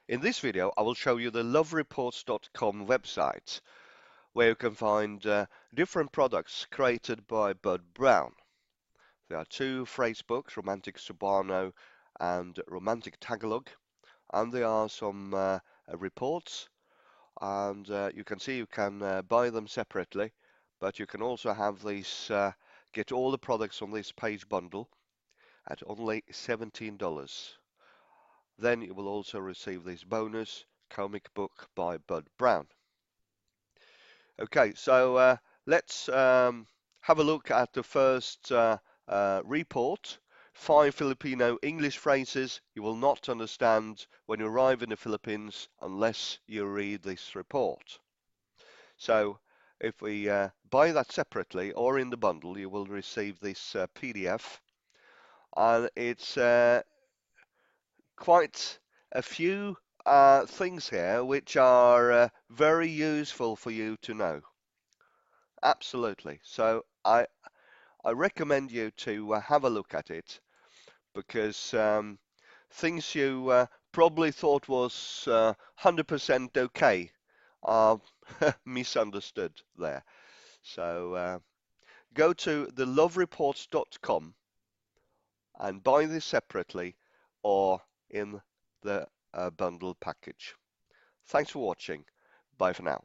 In this video, I will show you the lovereports.com website, where you can find different products created by Bud Brown. There are two phrase books, Romantic Cubano and Romantic Tagalog, and there are some reports, and you can see you can buy them separately, but you can also have these, get all the products on this page bundle at only $17. Then you will also receive this bonus comic book by Bud Brown. Okay, so let's have a look at the first report. 5 Filipino English phrases you will not understand when you arrive in the Philippines unless you read this report. So if we buy that separately or in the bundle, you will receive this PDF, and it's quite a few things here which are very useful for you to know. Absolutely. So I recommend you to have a look at it, because things you probably thought was 100% okay are misunderstood there. So go to thelovereports.com and buy this separately or in the bundle package. Thanks for watching. Bye for now.